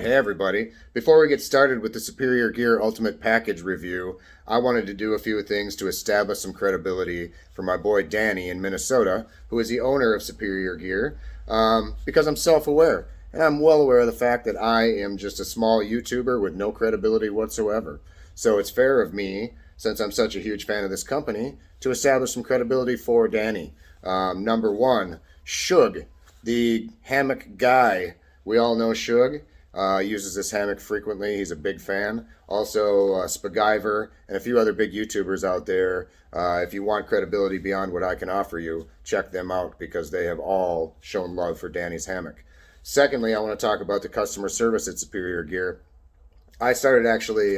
Hey everybody. Before we get started with the Superior Gear Ultimate Package review, I wanted to do a few things to establish some credibility for my boy Danny in Minnesota, who is the owner of Superior Gear, because I'm self-aware. And I'm well aware of the fact that I am just a small YouTuber with no credibility whatsoever. So it's fair of me, since I'm such a huge fan of this company, to establish some credibility for Danny. Number one, Shug, the hammock guy. We all know Shug. Uses this hammock frequently. He's a big fan. Also, Spaguyver and a few other big YouTubers out there. If you want credibility beyond what I can offer you, check them out because they have all shown love for Danny's hammock. Secondly, I want to talk about the customer service at Superior Gear. I started actually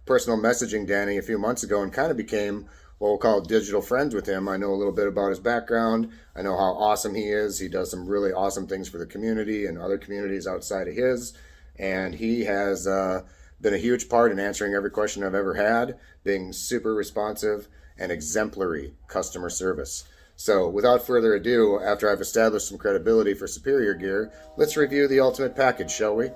personal messaging Danny a few months ago and kind of became what we'll call digital friends with him. I know a little bit about his background. I know how awesome he is. He does some really awesome things for the community and other communities outside of his. And he has been a huge part in answering every question I've ever had, being super responsive and exemplary customer service. So without further ado, after I've established some credibility for Superior Gear, let's review the ultimate package, shall we?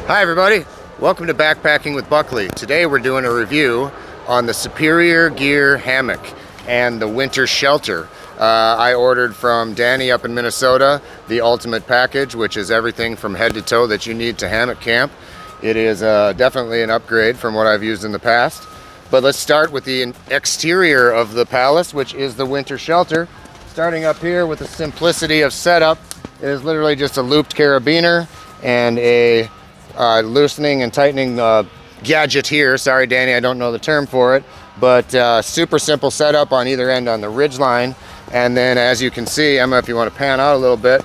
Hi everybody, welcome to Backpacking with Buckley. Today we're doing a review on the Superior Gear Hammock and the winter shelter. I ordered from Danny up in Minnesota the ultimate package, which is everything from head to toe that you need to hammock camp. It is definitely an upgrade from what I've used in the past. But let's start with the exterior of the palace, which is the winter shelter. Starting up here with the simplicity of setup, it is literally just a looped carabiner and a loosening and tightening gadget here. Sorry Danny, I don't know the term for it, but super simple setup on either end on the ridge line. And then as you can see, Emma, if you want to pan out a little bit,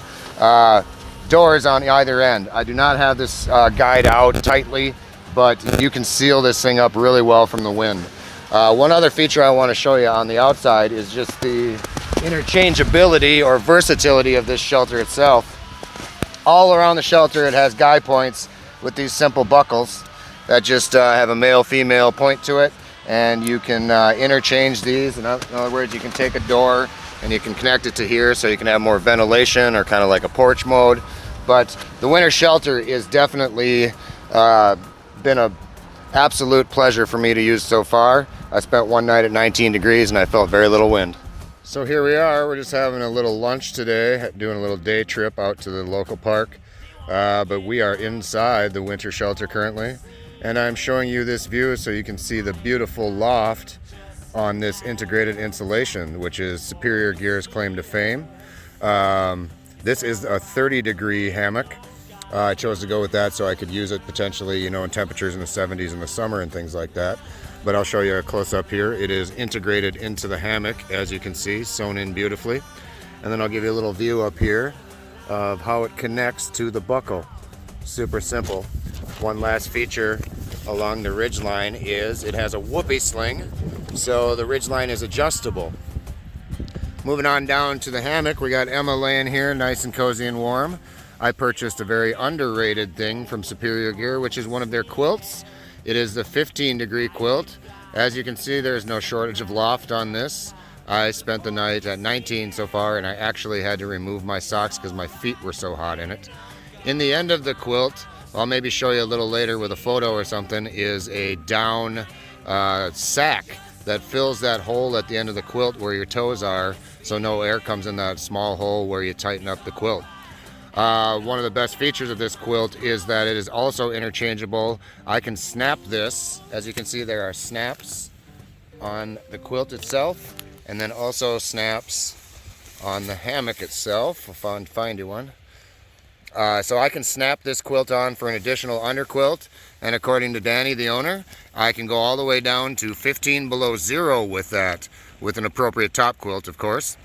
doors on either end. I do not have this guide out tightly, but you can seal this thing up really well from the wind. One other feature I want to show you on the outside is just the interchangeability or versatility of this shelter itself. All around the shelter it has guy points with these simple buckles that just have a male-female point to it, and you can interchange these. In other words, you can take a door and you can connect it to here so you can have more ventilation or kind of like a porch mode. But the winter shelter is definitely been an absolute pleasure for me to use so far. I spent one night at 19 degrees and I felt very little wind. So here we are, we're just having a little lunch today, doing a little day trip out to the local park. But we are inside the winter shelter currently, and I'm showing you this view so you can see the beautiful loft on this integrated insulation, which is Superior Gear's claim to fame. This is a 30-degree hammock. I chose to go with that so I could use it potentially, in temperatures in the 70s in the summer and things like that. But I'll show you a close-up here. It is integrated into the hammock, as you can see, sewn in beautifully. And then I'll give you a little view up here of how it connects to the buckle. Super simple. One last feature along the ridge line is it has a whoopee sling, so the ridge line is adjustable. Moving on down to the hammock, we got Emma laying here nice and cozy and warm. I purchased a very underrated thing from Superior Gear, which is one of their quilts. It is the 15-degree quilt. As you can see, there's no shortage of loft on this. I spent the night at 19 so far, and I actually had to remove my socks because my feet were so hot in it. In the end of the quilt, I'll maybe show you a little later with a photo or something, is a down sack that fills that hole at the end of the quilt where your toes are, so no air comes in that small hole where you tighten up the quilt. One of the best features of this quilt is that it is also interchangeable. I can snap this. As you can see, there are snaps on the quilt itself, and then also snaps on the hammock itself. I'll find you one. So I can snap this quilt on for an additional underquilt, and according to Danny, the owner, I can go all the way down to 15 below zero with that, with an appropriate top quilt, of course.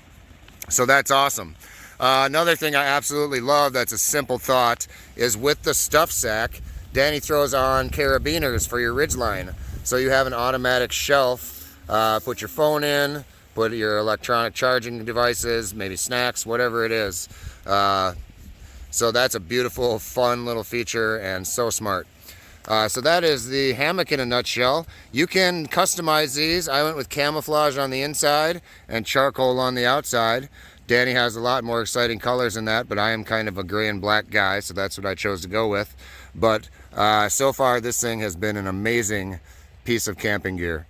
So that's awesome. Another thing I absolutely love that's a simple thought is with the stuff sack, Danny throws on carabiners for your ridgeline. So you have an automatic shelf, put your phone in, put your electronic charging devices, maybe snacks, whatever it is. So that's a beautiful, fun little feature and so smart. So that is the hammock in a nutshell. You can customize these. I went with camouflage on the inside and charcoal on the outside. Danny has a lot more exciting colors than that, but I am kind of a gray and black guy, so that's what I chose to go with. But so far, this thing has been an amazing piece of camping gear.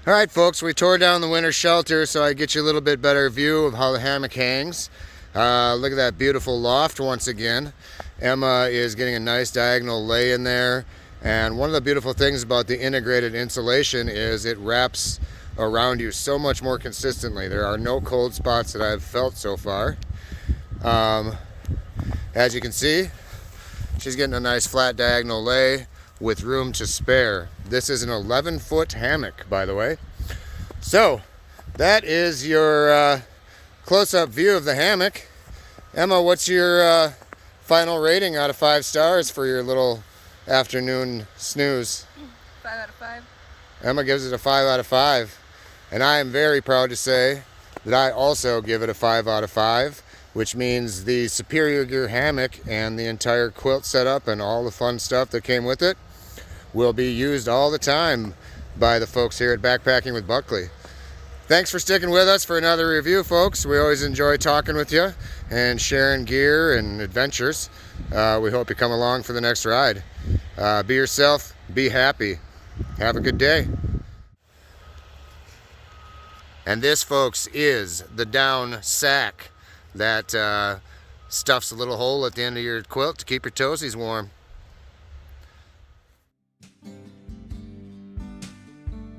All right, folks, we tore down the winter shelter so I get you a little bit better view of how the hammock hangs. Look at that beautiful loft once again. Emma is getting a nice diagonal lay in there. And one of the beautiful things about the integrated insulation is it wraps around you so much more consistently. There are no cold spots that I've felt so far. As you can see, she's getting a nice flat diagonal lay with room to spare. This is an 11-foot hammock, by the way. So that is your close-up view of the hammock. Emma, what's your final rating out of 5 stars for your little afternoon snooze? 5 out of 5. Emma gives it a 5 out of 5. And I am very proud to say that I also give it a 5 out of 5, which means the Superior Gear Hammock and the entire quilt setup and all the fun stuff that came with it will be used all the time by the folks here at Backpacking with Buckley. Thanks for sticking with us for another review, folks. We always enjoy talking with you and sharing gear and adventures. We hope you come along for the next ride. Be yourself, be happy. Have a good day. And this, folks, is the down sack that stuffs a little hole at the end of your quilt to keep your toesies warm.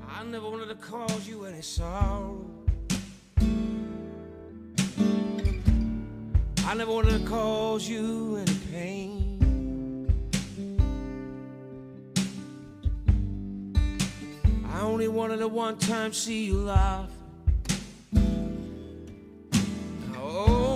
I never wanted to cause you any sorrow. I never wanted to cause you any pain. I only wanted to one time see you laugh. Oh,